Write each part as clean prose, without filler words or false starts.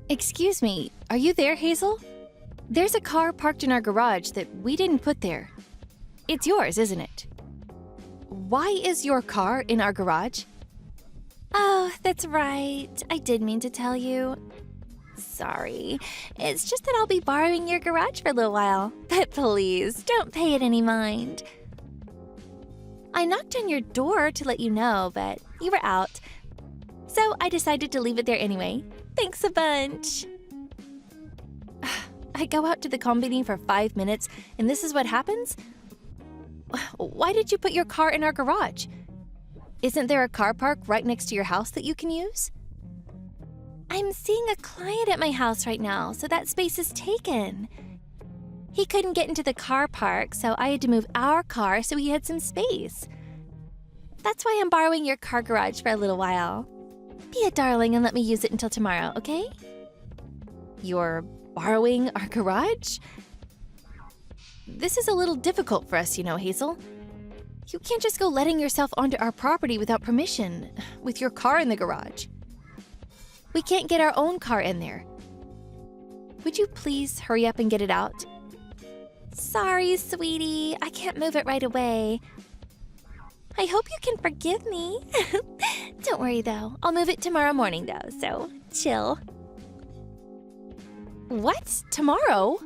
Excuse me, are you there, Hazel? There's a car parked in our garage that we didn't put there. It's yours, isn't it? Why is your car in our garage? Oh, that's right. I did mean to tell you. Sorry. It's just that I'll be borrowing your garage for a little while. But please, don't pay it any mind. I knocked on your door to let you know, but you were out. So I decided to leave it there anyway. Thanks a bunch. I go out to the company for 5 minutes, and this is what happens? Why did you put your car in our garage? Isn't there a car park right next to your house that you can use? I'm seeing a client at my house right now, so that space is taken. He couldn't get into the car park, so I had to move our car so he had some space. That's why I'm borrowing your car garage for a little while. Be a darling and let me use it until tomorrow, okay? You're borrowing our garage? This is a little difficult for us, you know, Hazel. You can't just go letting yourself onto our property without permission, with your car in the garage. We can't get our own car in there. Would you please hurry up and get it out? Sorry, sweetie. I can't move it right away. I hope you can forgive me. Don't worry, though. I'll move it tomorrow morning, though, so chill. What? Tomorrow?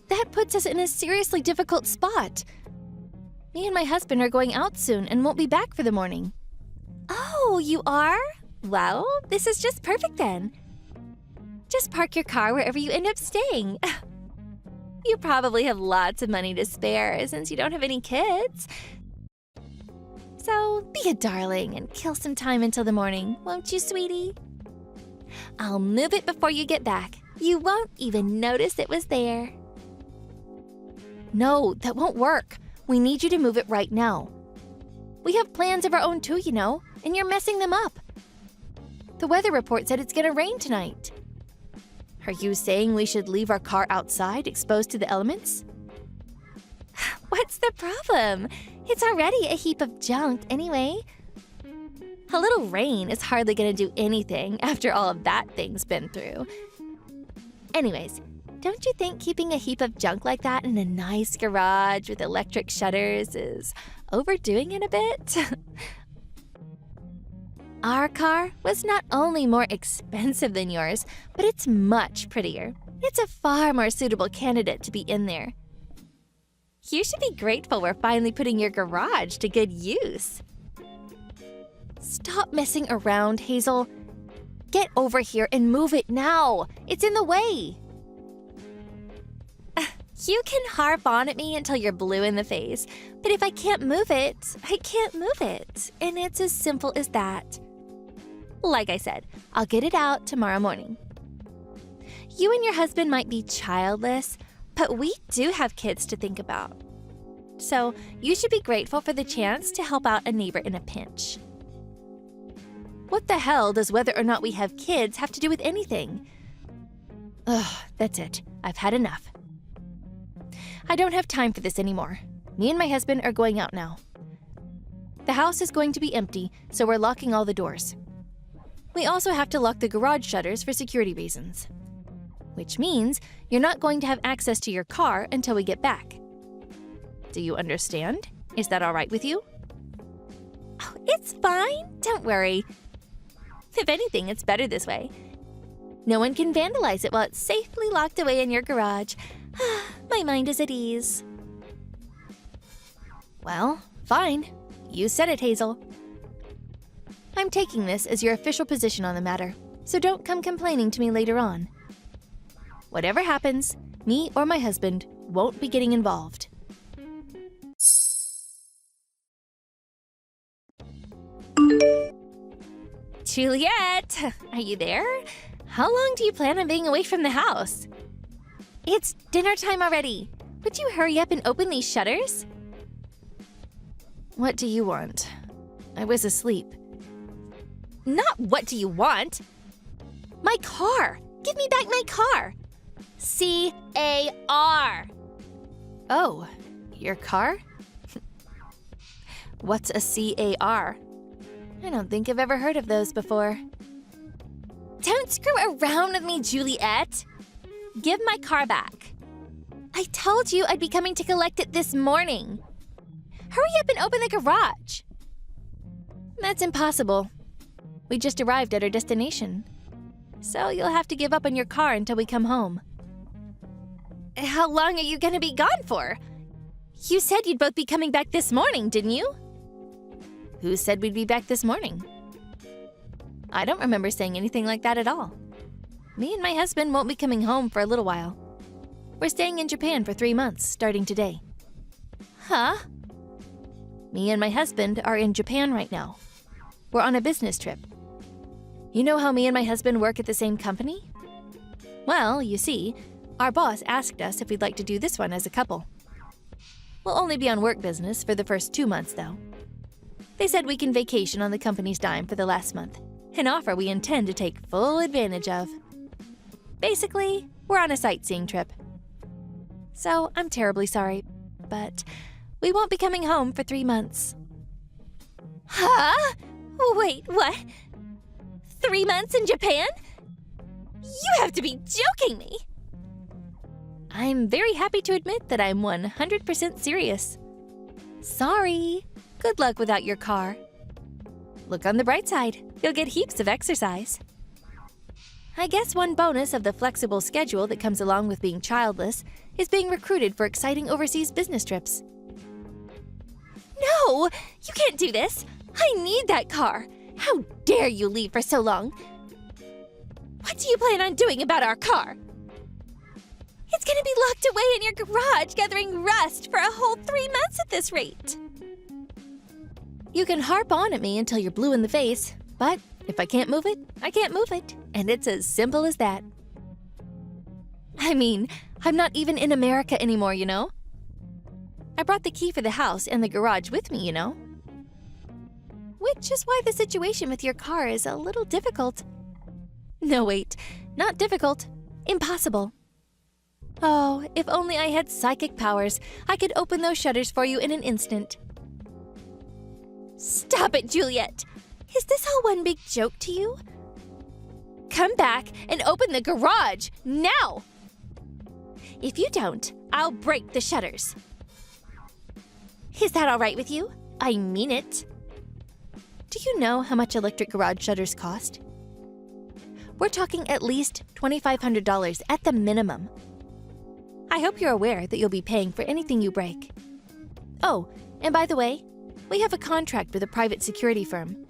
That puts us in a seriously difficult spot. Me and my husband are going out soon and won't be back for the morning. Oh, you are? Well, this is just perfect then. Just park your car wherever you end up staying. You probably have lots of money to spare since you don't have any kids. So be a darling and kill some time until the morning, won't you, sweetie? I'll move it before you get back. You won't even notice it was there. No, that won't work. We need you to move it right now. We have plans of our own too, you know, and you're messing them up. The weather report said it's gonna rain tonight. Are you saying we should leave our car outside, exposed to the elements? What's the problem? It's already a heap of junk anyway. A little rain is hardly gonna do anything after all of that thing's been through. Anyways, don't you think keeping a heap of junk like that in a nice garage with electric shutters is overdoing it a bit? Our car was not only more expensive than yours, but it's much prettier. It's a far more suitable candidate to be in there. You should be grateful we're finally putting your garage to good use. Stop messing around, Hazel. Get over here and move it now. It's in the way. You can harp on at me until you're blue in the face, but if I can't move it, I can't move it. And it's as simple as that. Like I said, I'll get it out tomorrow morning. You and your husband might be childless, but we do have kids to think about. So you should be grateful for the chance to help out a neighbor in a pinch. What the hell does whether or not we have kids have to do with anything? Ugh, that's it. I've had enough. I don't have time for this anymore. Me and my husband are going out now. The house is going to be empty, so we're locking all the doors. We also have to lock the garage shutters for security reasons. Which means you're not going to have access to your car until we get back. Do you understand? Is that all right with you? Oh, it's fine. Don't worry. If anything, it's better this way. No one can vandalize it while it's safely locked away in your garage. My mind is at ease. Well, fine. You said it, Hazel. I'm taking this as your official position on the matter, so don't come complaining to me later on. Whatever happens, me or my husband won't be getting involved. Juliet, are you there? How long do you plan on being away from the house? It's dinner time already. Would you hurry up and open these shutters? What do you want? I was asleep. Not what do you want? My car! Give me back my car! C-A-R! Oh, your car? What's a C-A-R? I don't think I've ever heard of those before. Don't screw around with me, Juliet. Give my car back. I told you I'd be coming to collect it this morning. Hurry up and open the garage. That's impossible. We just arrived at our destination. So you'll have to give up on your car until we come home. How long are you gonna be gone for? You said you'd both be coming back this morning, didn't you? Who said we'd be back this morning? I don't remember saying anything like that at all. Me and my husband won't be coming home for a little while. We're staying in Japan for 3 months, starting today. Huh? Me and my husband are in Japan right now. We're on a business trip. You know how me and my husband work at the same company? Well, you see, our boss asked us if we'd like to do this one as a couple. We'll only be on work business for the first 2 months, though. They said we can vacation on the company's dime for the last month, an offer we intend to take full advantage of. Basically, we're on a sightseeing trip. So I'm terribly sorry, but we won't be coming home for 3 months. Huh? Wait, what? 3 months in Japan? You have to be joking me! I'm very happy to admit that I'm 100% serious. Sorry. Good luck without your car. Look on the bright side. You'll get heaps of exercise. I guess one bonus of the flexible schedule that comes along with being childless is being recruited for exciting overseas business trips. No! You can't do this! I need that car! How dare you leave for so long? What do you plan on doing about our car? It's gonna be locked away in your garage gathering rust for a whole 3 months at this rate. You can harp on at me until you're blue in the face, but if I can't move it, I can't move it. And it's as simple as that. I mean, I'm not even in America anymore, you know? I brought the key for the house and the garage with me, you know? Which is why the situation with your car is a little difficult. No, wait, not difficult. Impossible. Oh, if only I had psychic powers, I could open those shutters for you in an instant. Stop it, Juliet! Is this all one big joke to you? Come back and open the garage, now! If you don't, I'll break the shutters. Is that all right with you? I mean it. Do you know how much electric garage shutters cost? We're talking at least $2,500 at the minimum. I hope you're aware that you'll be paying for anything you break. Oh, and by the way, we have a contract with a private security firm,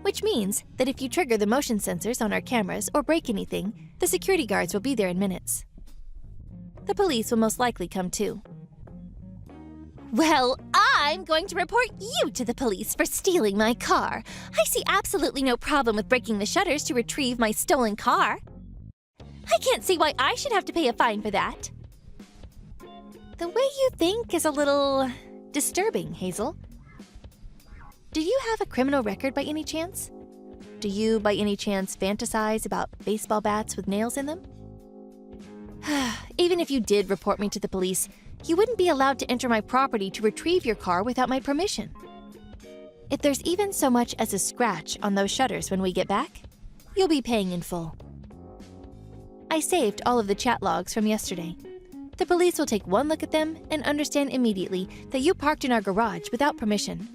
which means that if you trigger the motion sensors on our cameras or break anything, the security guards will be there in minutes. The police will most likely come too. Well, I'm going to report you to the police for stealing my car. I see absolutely no problem with breaking the shutters to retrieve my stolen car. I can't see why I should have to pay a fine for that. The way you think is a little disturbing, Hazel. Do you have a criminal record by any chance? Do you, by any chance, fantasize about baseball bats with nails in them? Even if you did report me to the police, you wouldn't be allowed to enter my property to retrieve your car without my permission. If there's even so much as a scratch on those shutters when we get back, you'll be paying in full. I saved all of the chat logs from yesterday. The police will take one look at them and understand immediately that you parked in our garage without permission.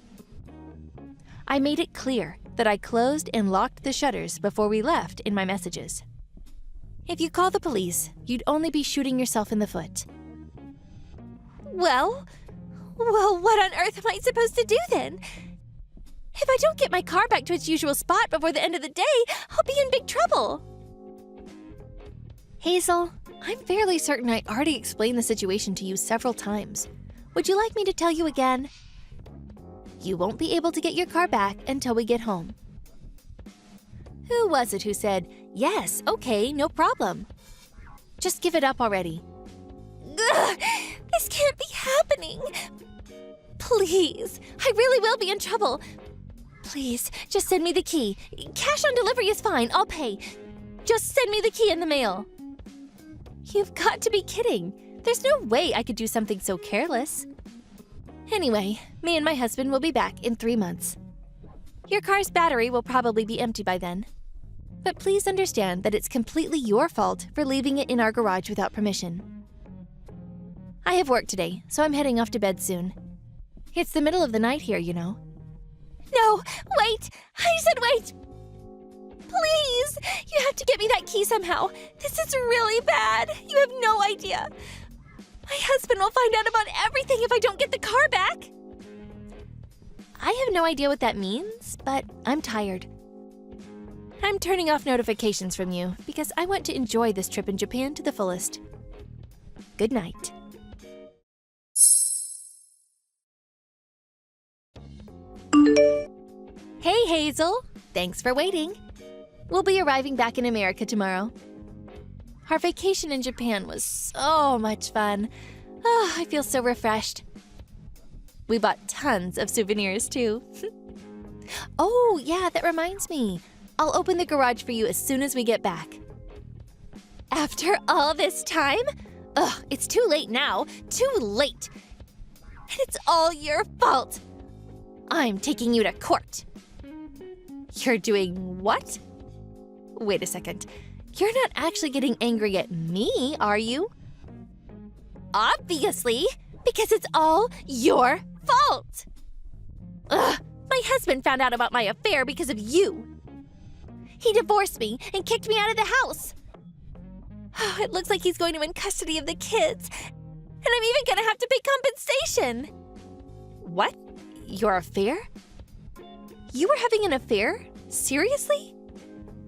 I made it clear that I closed and locked the shutters before we left in my messages. If you call the police, you'd only be shooting yourself in the foot. Well, what on earth am I supposed to do then? If I don't get my car back to its usual spot before the end of the day, I'll be in big trouble. Hazel, I'm fairly certain I already explained the situation to you several times. Would you like me to tell you again? You won't be able to get your car back until we get home. Who was it who said, "Yes, okay, no problem"? Just give it up already. Ugh, this can't be happening. Please, I really will be in trouble. Please, just send me the key. Cash on delivery is fine, I'll pay. Just send me the key in the mail. You've got to be kidding. There's no way I could do something so careless. Anyway, me and my husband will be back in 3 months. Your car's battery will probably be empty by then. But please understand that it's completely your fault for leaving it in our garage without permission. I have work today, so I'm heading off to bed soon. It's the middle of the night here, you know. No, wait! I said wait! Please! You have to get me that key somehow. This is really bad. You have no idea. My husband will find out about everything if I don't get the car back. I have no idea what that means, but I'm tired. I'm turning off notifications from you because I want to enjoy this trip in Japan to the fullest. Good night. Hey, Hazel. Thanks for waiting. We'll be arriving back in America tomorrow. Our vacation in Japan was so much fun. Oh, I feel so refreshed. We bought tons of souvenirs, too. Oh, yeah, that reminds me. I'll open the garage for you as soon as we get back. After all this time? Ugh, it's too late now. Too late. And it's all your fault. I'm taking you to court. You're doing what? Wait a second. You're not actually getting angry at me, are you? Obviously, because it's all your fault. Ugh, my husband found out about my affair because of you. He divorced me and kicked me out of the house. Oh, it looks like he's going to win custody of the kids. And I'm even going to have to pay compensation. What? Your affair? You were having an affair? Seriously?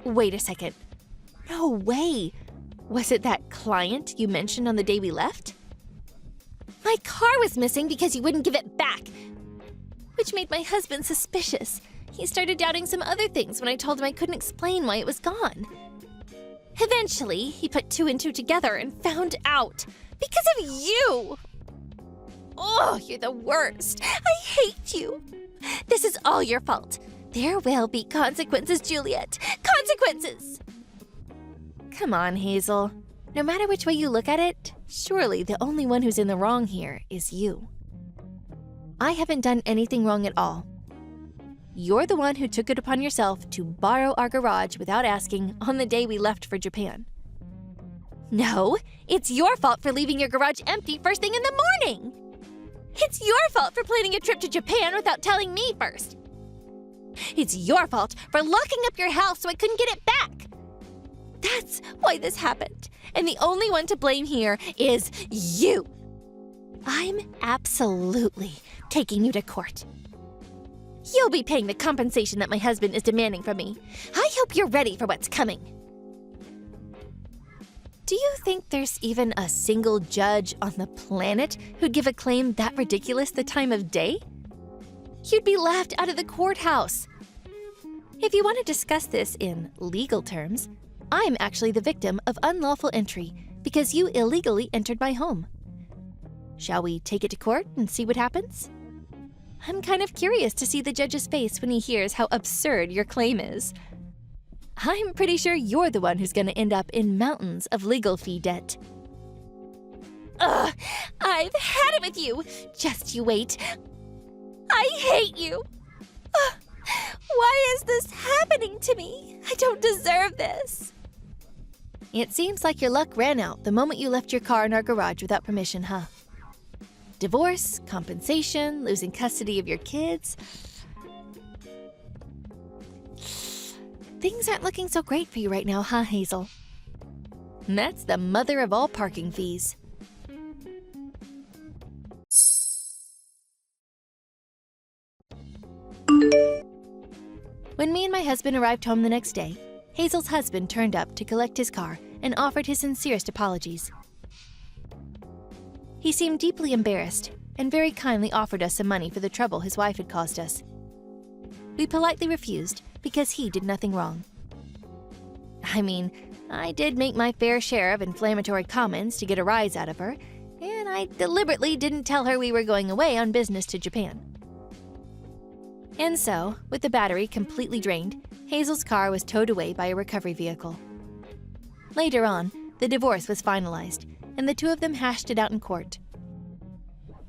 Wait a second. No way. Was it that client you mentioned on the day we left? My car was missing because you wouldn't give it back, which made my husband suspicious. He started doubting some other things when I told him I couldn't explain why it was gone. Eventually, he put two and two together and found out. Because of you! Oh, you're the worst. I hate you. This is all your fault. There will be consequences, Juliet. Consequences! Come on, Hazel. No matter which way you look at it, surely the only one who's in the wrong here is you. I haven't done anything wrong at all. You're the one who took it upon yourself to borrow our garage without asking on the day we left for Japan. No, it's your fault for leaving your garage empty first thing in the morning. It's your fault for planning a trip to Japan without telling me first. It's your fault for locking up your house so I couldn't get it back. That's why this happened. And the only one to blame here is you. I'm absolutely taking you to court. You'll be paying the compensation that my husband is demanding from me. I hope you're ready for what's coming. Do you think there's even a single judge on the planet who'd give a claim that ridiculous the time of day? You'd be laughed out of the courthouse. If you want to discuss this in legal terms, I'm actually the victim of unlawful entry because you illegally entered my home. Shall we take it to court and see what happens? I'm kind of curious to see the judge's face when he hears how absurd your claim is. I'm pretty sure you're the one who's going to end up in mountains of legal fee debt. Ugh, I've had it with you. Just you wait. I hate you. Ugh, why is this happening to me? I don't deserve this. It seems like your luck ran out the moment you left your car in our garage without permission, huh? Divorce, compensation, losing custody of your kids. Things aren't looking so great for you right now, huh, Hazel? And that's the mother of all parking fees. When me and my husband arrived home the next day, Hazel's husband turned up to collect his car and offered his sincerest apologies. He seemed deeply embarrassed and very kindly offered us some money for the trouble his wife had caused us. We politely refused because he did nothing wrong. I mean, I did make my fair share of inflammatory comments to get a rise out of her, and I deliberately didn't tell her we were going away on business to Japan. And so, with the battery completely drained, Hazel's car was towed away by a recovery vehicle. Later on, the divorce was finalized, and the two of them hashed it out in court.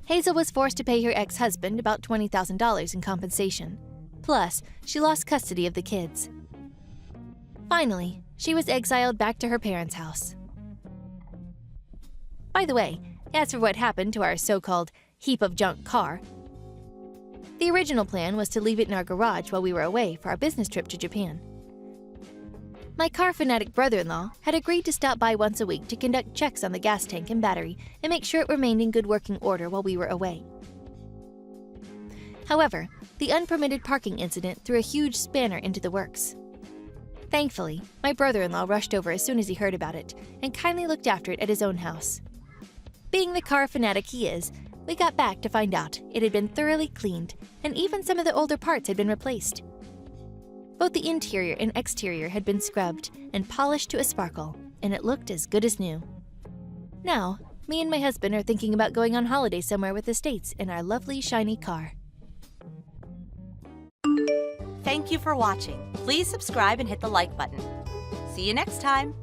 Hazel was forced to pay her ex-husband about $20,000 in compensation. Plus, she lost custody of the kids. Finally, she was exiled back to her parents' house. By the way, as for what happened to our so-called heap of junk car, the original plan was to leave it in our garage while we were away for our business trip to Japan. My car fanatic brother-in-law had agreed to stop by once a week to conduct checks on the gas tank and battery and make sure it remained in good working order while we were away. However, the unpermitted parking incident threw a huge spanner into the works. Thankfully, my brother-in-law rushed over as soon as he heard about it and kindly looked after it at his own house. Being the car fanatic he is, we got back to find out it had been thoroughly cleaned and even some of the older parts had been replaced. Both the interior and exterior had been scrubbed and polished to a sparkle, and it looked as good as new. Now, me and my husband are thinking about going on holiday somewhere with the States in our lovely shiny car. Thank you for watching. Please subscribe and hit the like button. See you next time.